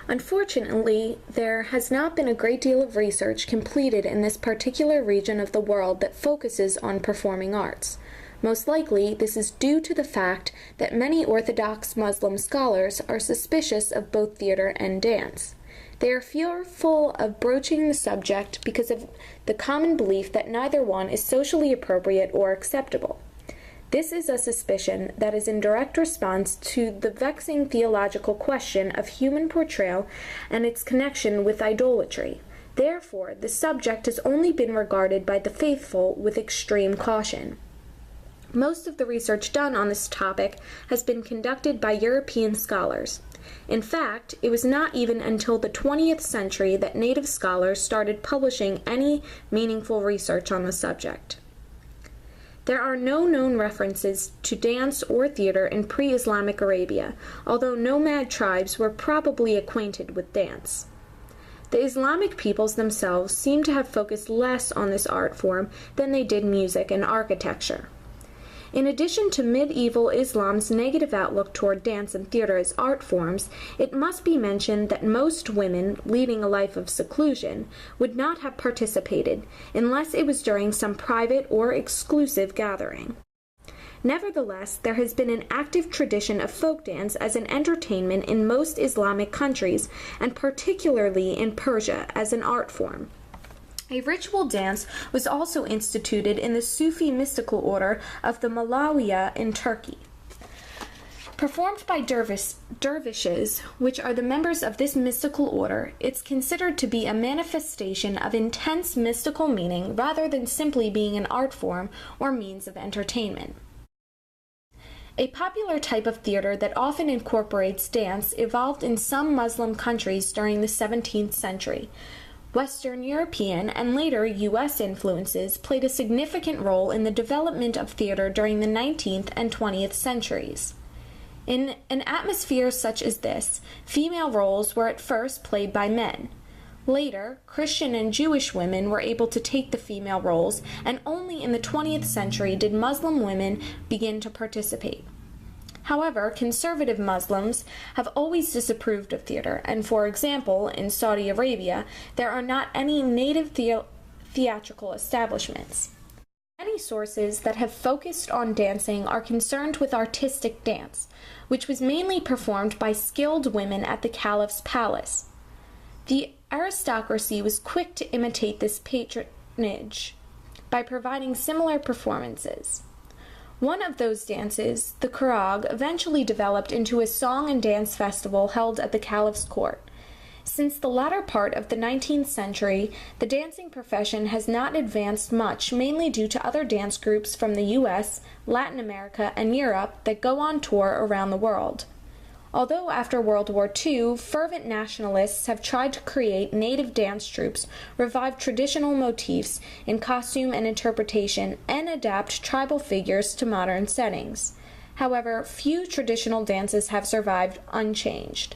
Unfortunately, there has not been a great deal of research completed in this particular region of the world that focuses on performing arts. Most likely, this is due to the fact that many Orthodox Muslim scholars are suspicious of both theater and dance. They are fearful of broaching the subject because of the common belief that neither one is socially appropriate or acceptable. This is a suspicion that is in direct response to the vexing theological question of human portrayal and its connection with idolatry. Therefore, the subject has only been regarded by the faithful with extreme caution. Most of the research done on this topic has been conducted by European scholars. In fact, it was not even until the 20th century that native scholars started publishing any meaningful research on the subject. There are no known references to dance or theater in pre-Islamic Arabia, although nomad tribes were probably acquainted with dance. The Islamic peoples themselves seem to have focused less on this art form than they did music and architecture. In addition to medieval Islam's negative outlook toward dance and theater as art forms, it must be mentioned that most women leading a life of seclusion would not have participated unless it was during some private or exclusive gathering. Nevertheless, there has been an active tradition of folk dance as an entertainment in most Islamic countries, and particularly in Persia as an art form. A ritual dance was also instituted in the Sufi mystical order of the Malawiya in Turkey. Performed by dervishes, which are the members of this mystical order, it's considered to be a manifestation of intense mystical meaning rather than simply being an art form or means of entertainment. A popular type of theater that often incorporates dance evolved in some Muslim countries during the 17th century. Western European and later U.S. influences played a significant role in the development of theater during the 19th and 20th centuries. In an atmosphere such as this, female roles were at first played by men. Later, Christian and Jewish women were able to take the female roles, and only in the 20th century did Muslim women begin to participate. However, conservative Muslims have always disapproved of theater, and for example, in Saudi Arabia, there are not any native theatrical establishments. Many sources that have focused on dancing are concerned with artistic dance, which was mainly performed by skilled women at the caliph's palace. The aristocracy was quick to imitate this patronage by providing similar performances. One of those dances, the Qurag, eventually developed into a song and dance festival held at the caliph's court. Since the latter part of the 19th century, the dancing profession has not advanced much, mainly due to other dance groups from the US, Latin America, and Europe that go on tour around the world. Although after World War II, fervent nationalists have tried to create native dance troupes, revive traditional motifs in costume and interpretation, and adapt tribal figures to modern settings. However, few traditional dances have survived unchanged.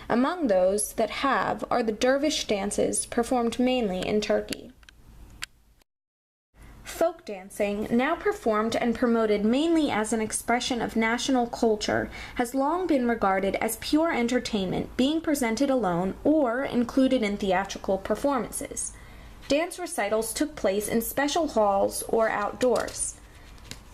Among those that have are the dervish dances performed mainly in Turkey. Folk dancing, now performed and promoted mainly as an expression of national culture, has long been regarded as pure entertainment, being presented alone or included in theatrical performances. Dance recitals took place in special halls or outdoors.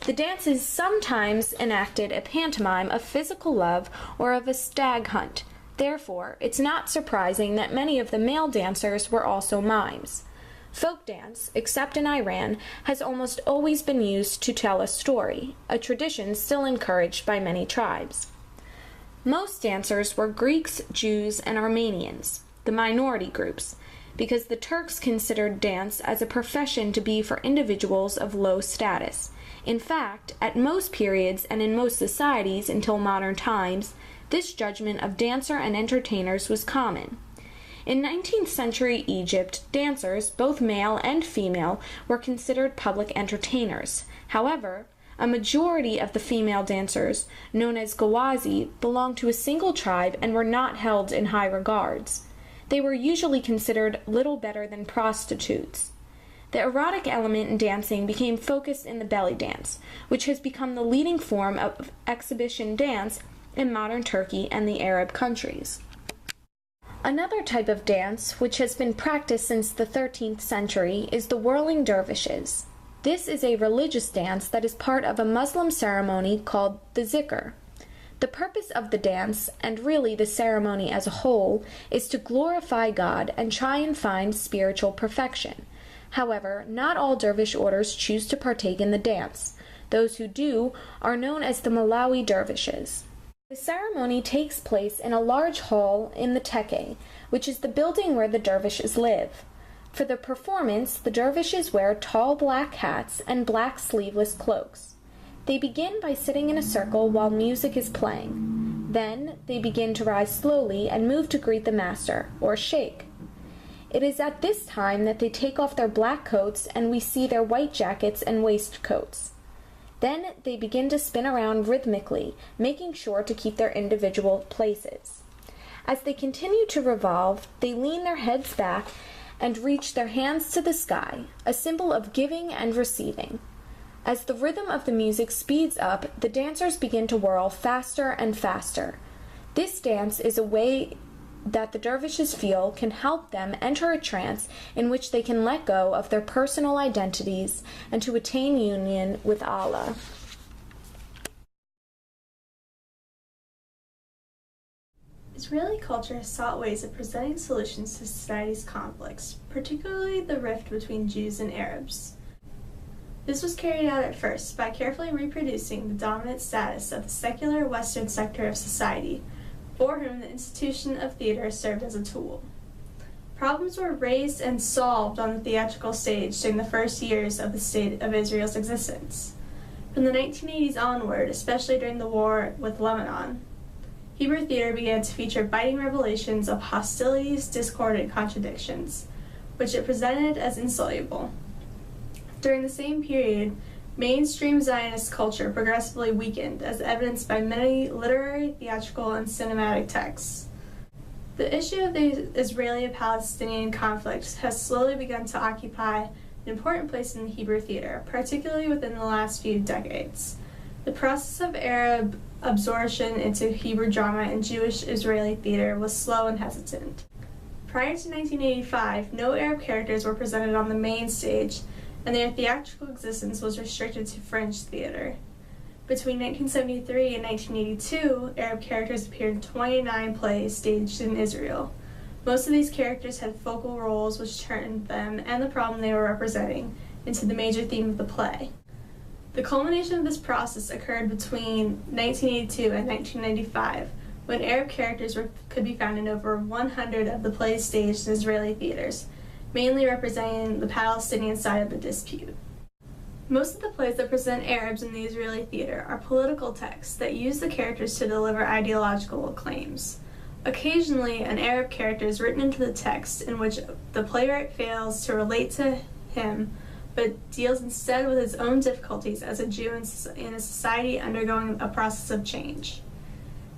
The dances sometimes enacted a pantomime of physical love or of a stag hunt. Therefore, it's not surprising that many of the male dancers were also mimes. Folk dance, except in Iran, has almost always been used to tell a story, a tradition still encouraged by many tribes. Most dancers were Greeks, Jews, and Armenians, the minority groups. because the Turks considered dance as a profession to be for individuals of low status. In fact, at most periods and in most societies until modern times, this judgment of dancer and entertainers was common. In 19th century Egypt, dancers, both male and female, were considered public entertainers. However, a majority of the female dancers, known as gawazi, belonged to a single tribe and were not held in high regards. They were usually considered little better than prostitutes. The erotic element in dancing became focused in the belly dance, which has become the leading form of exhibition dance in modern Turkey and the Arab countries. Another type of dance, which has been practiced since the 13th century, is the whirling dervishes. This is a religious dance that is part of a Muslim ceremony called the zikr. The purpose of the dance, and really the ceremony as a whole, is to glorify God and try and find spiritual perfection. However, not all dervish orders choose to partake in the dance. Those who do are known as the Malawi dervishes. The ceremony takes place in a large hall in the tekke, which is the building where the dervishes live. For the performance, the dervishes wear tall black hats and black sleeveless cloaks. They begin by sitting in a circle while music is playing. Then they begin to rise slowly and move to greet the master, or sheikh. It is at this time that they take off their black coats and we see their white jackets and waistcoats. Then they begin to spin around rhythmically, making sure to keep their individual places. As they continue to revolve, they lean their heads back and reach their hands to the sky, a symbol of giving and receiving. As the rhythm of the music speeds up, the dancers begin to whirl faster and faster. This dance is a way that the dervishes feel can help them enter a trance in which they can let go of their personal identities and to attain union with Allah. Israeli culture has sought ways of presenting solutions to society's conflicts, particularly the rift between Jews and Arabs. This was carried out at first by carefully reproducing the dominant status of the secular Western sector of society, for whom the institution of theater served as a tool. Problems were raised and solved on the theatrical stage during the first years of the State of Israel's existence. From the 1980s onward, especially during the war with Lebanon, Hebrew theater began to feature biting revelations of hostilities, discord, and contradictions, which it presented as insoluble. During the same period, mainstream Zionist culture progressively weakened, as evidenced by many literary, theatrical, and cinematic texts. The issue of the Israeli-Palestinian conflict has slowly begun to occupy an important place in Hebrew theater, particularly within the last few decades. The process of Arab absorption into Hebrew drama and Jewish Israeli theater was slow and hesitant. Prior to 1985, no Arab characters were presented on the main stage, and their theatrical existence was restricted to fringe theater. Between 1973 and 1982, Arab characters appeared in 29 plays staged in Israel. Most of these characters had focal roles which turned them and the problem they were representing into the major theme of the play. The culmination of this process occurred between 1982 and 1995, when Arab characters could be found in over 100 of the plays staged in Israeli theaters, mainly representing the Palestinian side of the dispute. Most of the plays that present Arabs in the Israeli theater are political texts that use the characters to deliver ideological claims. Occasionally, an Arab character is written into the text in which the playwright fails to relate to him, but deals instead with his own difficulties as a Jew in a society undergoing a process of change.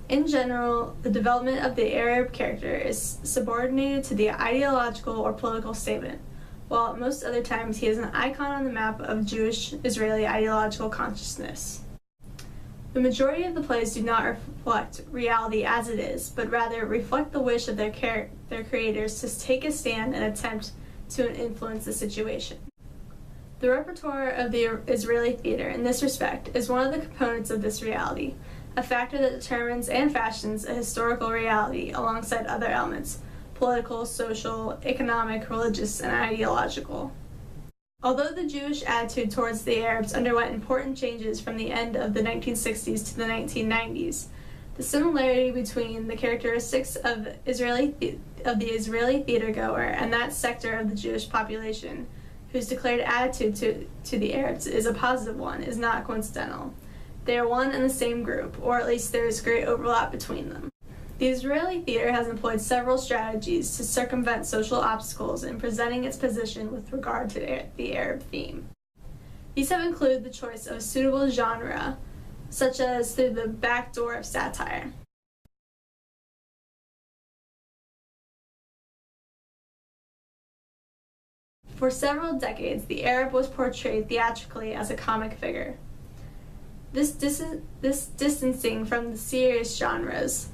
In general, the development of the Arab character is subordinated to the ideological or political statement, while at most other times he is an icon on the map of Jewish-Israeli ideological consciousness. The majority of the plays do not reflect reality as it is, but rather reflect the wish of their creators to take a stand and attempt to influence the situation. The repertoire of the Israeli theater, in this respect, is one of the components of this reality, a factor that determines and fashions a historical reality alongside other elements, political, social, economic, religious, and ideological. Although the Jewish attitude towards the Arabs underwent important changes from the end of the 1960s to the 1990s, the similarity between the characteristics of Israeli of the Israeli theatergoer and that sector of the Jewish population whose declared attitude to the Arabs is a positive one is not coincidental. They are one and the same group, or at least there is great overlap between them. The Israeli theater has employed several strategies to circumvent social obstacles in presenting its position with regard to the Arab theme. These have included the choice of a suitable genre, such as through the back door of satire. For several decades, the Arab was portrayed theatrically as a comic figure. This distancing from the serious genres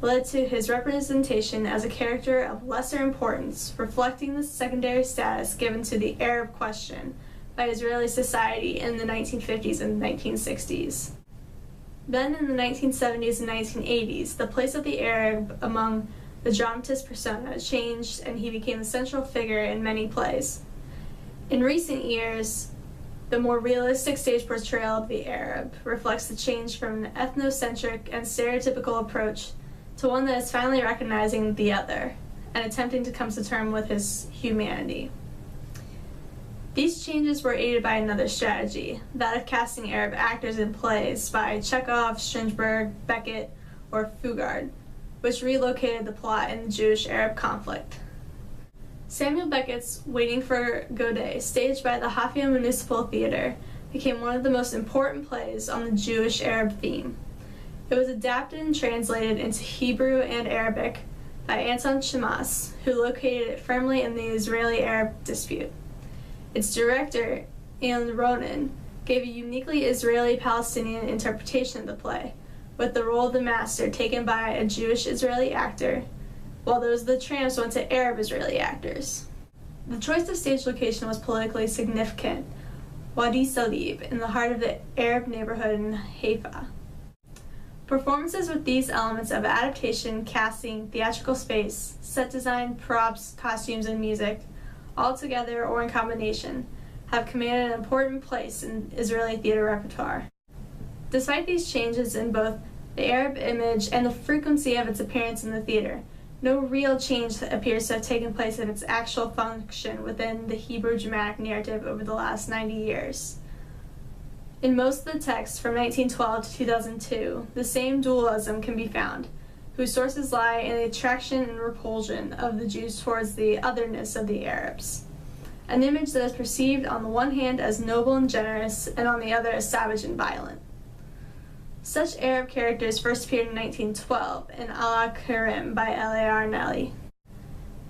led to his representation as a character of lesser importance, reflecting the secondary status given to the Arab question by Israeli society in the 1950s and 1960s. Then in the 1970s and 1980s, the place of the Arab among the dramatist persona changed and he became the central figure in many plays. In recent years, the more realistic stage portrayal of the Arab reflects the change from an ethnocentric and stereotypical approach to one that is finally recognizing the other and attempting to come to terms with his humanity. These changes were aided by another strategy, that of casting Arab actors in plays by Chekhov, Strindberg, Beckett, or Fugard, which relocated the plot in the Jewish-Arab conflict. Samuel Beckett's Waiting for Godot, staged by the Haifa Municipal Theater, became one of the most important plays on the Jewish-Arab theme. It was adapted and translated into Hebrew and Arabic by Anton Shemas, who located it firmly in the Israeli-Arab dispute. Its director, Ilan Ronen, gave a uniquely Israeli-Palestinian interpretation of the play, with the role of the master taken by a Jewish-Israeli actor, while those of the tramps went to Arab-Israeli actors. The choice of stage location was politically significant, Wadi Salib, in the heart of the Arab neighborhood in Haifa. Performances with these elements of adaptation, casting, theatrical space, set design, props, costumes, and music, all together or in combination, have commanded an important place in Israeli theater repertoire. Despite these changes in both the Arab image and the frequency of its appearance in the theater, no real change appears to have taken place in its actual function within the Hebrew dramatic narrative over the last 90 years. In most of the texts from 1912 to 2002, the same dualism can be found, whose sources lie in the attraction and repulsion of the Jews towards the otherness of the Arabs, an image that is perceived on the one hand as noble and generous, and on the other as savage and violent. Such Arab characters first appeared in 1912 in Allah Karim by L.A.R. Nelly.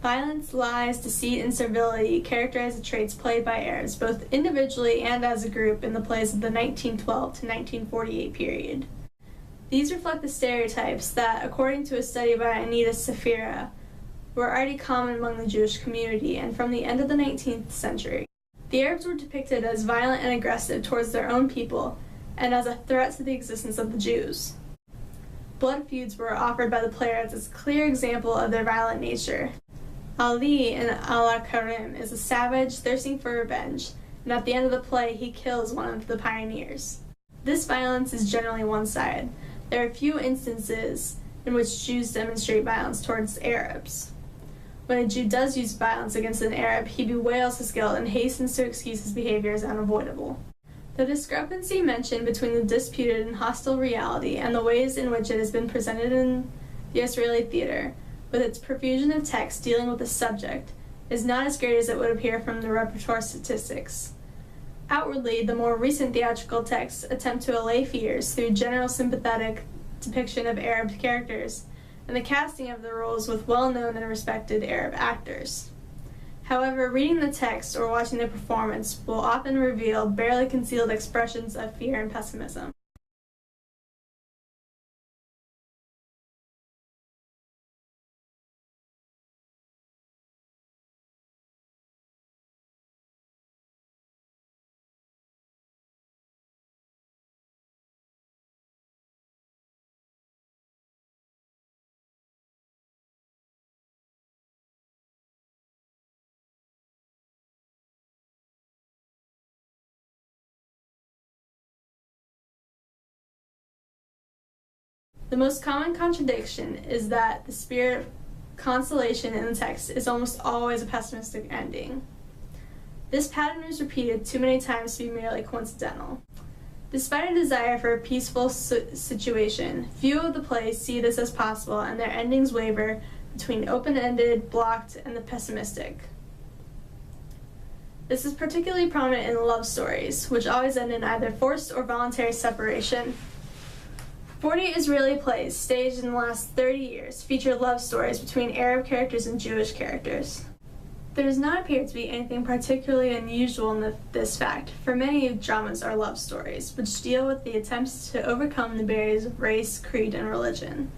Violence, lies, deceit, and servility characterize the traits played by Arabs, both individually and as a group, in the plays of the 1912 to 1948 period. These reflect the stereotypes that, according to a study by Anita Safira, were already common among the Jewish community, and from the end of the 19th century. The Arabs were depicted as violent and aggressive towards their own people, and as a threat to the existence of the Jews. Blood feuds were offered by the players as a clear example of their violent nature. Ali in Allah Karim is a savage thirsting for revenge, and at the end of the play he kills one of the pioneers. This violence is generally one-sided. There are few instances in which Jews demonstrate violence towards Arabs. When a Jew does use violence against an Arab, he bewails his guilt and hastens to excuse his behavior as unavoidable. The discrepancy mentioned between the disputed and hostile reality and the ways in which it has been presented in the Israeli theater, with its profusion of text dealing with the subject, is not as great as it would appear from the repertoire statistics. Outwardly, the more recent theatrical texts attempt to allay fears through general sympathetic depiction of Arab characters and the casting of the roles with well-known and respected Arab actors. However, reading the text or watching the performance will often reveal barely concealed expressions of fear and pessimism. The most common contradiction is that the spirit of consolation in the text is almost always a pessimistic ending. This pattern is repeated too many times to be merely coincidental. Despite a desire for a peaceful situation, few of the plays see this as possible, and their endings waver between open-ended, blocked, and the pessimistic. This is particularly prominent in love stories, which always end in either forced or voluntary separation. 40 Israeli plays, staged in the last 30 years, feature love stories between Arab characters and Jewish characters. There does not appear to be anything particularly unusual in this fact, for many dramas are love stories, which deal with the attempts to overcome the barriers of race, creed, and religion.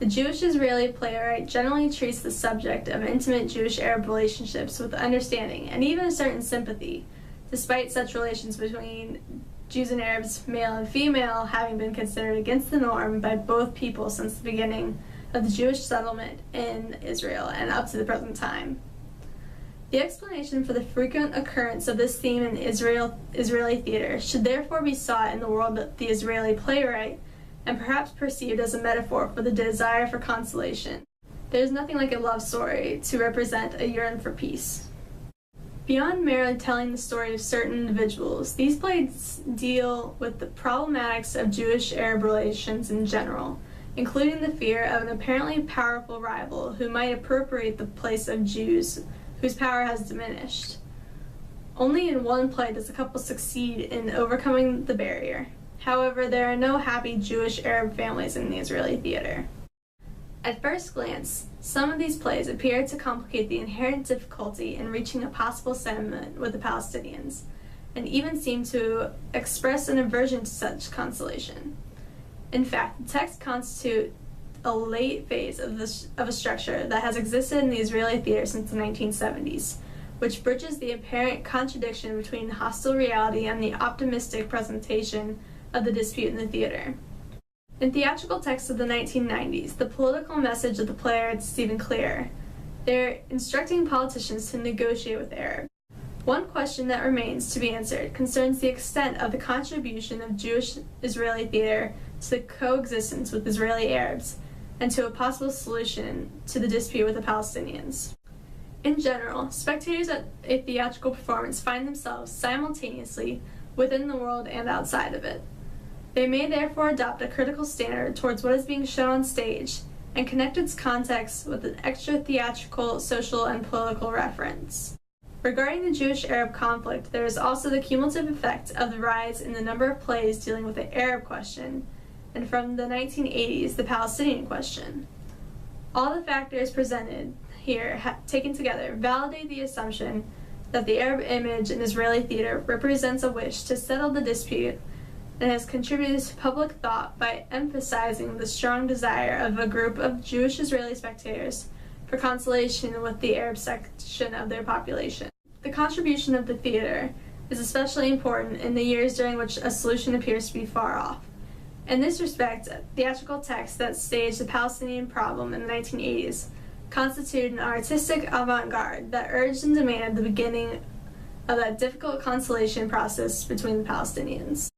The Jewish-Israeli playwright generally treats the subject of intimate Jewish-Arab relationships with understanding and even a certain sympathy, despite such relations between Jews and Arabs, male and female, having been considered against the norm by both people since the beginning of the Jewish settlement in Israel and up to the present time. The explanation for the frequent occurrence of this theme in Israeli theater should therefore be sought in the world of the Israeli playwright, and perhaps perceived as a metaphor for the desire for consolation. There is nothing like a love story to represent a yearning for peace. Beyond merely telling the story of certain individuals, these plays deal with the problematics of Jewish-Arab relations in general, including the fear of an apparently powerful rival who might appropriate the place of Jews whose power has diminished. Only in one play does the couple succeed in overcoming the barrier. However, there are no happy Jewish-Arab families in the Israeli theater. At first glance, some of these plays appear to complicate the inherent difficulty in reaching a possible settlement with the Palestinians, and even seem to express an aversion to such consolation. In fact, the text constitutes a late phase of a structure that has existed in the Israeli theater since the 1970s, which bridges the apparent contradiction between hostile reality and the optimistic presentation of the dispute in the theater. In theatrical texts of the 1990s, the political message of the playwrights is even clearer. They're instructing politicians to negotiate with Arabs. One question that remains to be answered concerns the extent of the contribution of Jewish-Israeli theater to the coexistence with Israeli Arabs, and to a possible solution to the dispute with the Palestinians. In general, spectators at a theatrical performance find themselves simultaneously within the world and outside of it. They may therefore adopt a critical standard towards what is being shown on stage and connect its context with an extra theatrical, social, and political reference. Regarding the Jewish-Arab conflict, there is also the cumulative effect of the rise in the number of plays dealing with the Arab question, and from the 1980s, the Palestinian question. All the factors presented here, taken together, validate the assumption that the Arab image in Israeli theater represents a wish to settle the dispute and has contributed to public thought by emphasizing the strong desire of a group of Jewish Israeli spectators for consolation with the Arab section of their population. The contribution of the theater is especially important in the years during which a solution appears to be far off. In this respect, theatrical texts that staged the Palestinian problem in the 1980s constitute an artistic avant-garde that urged and demanded the beginning of that difficult conciliation process between the Palestinians.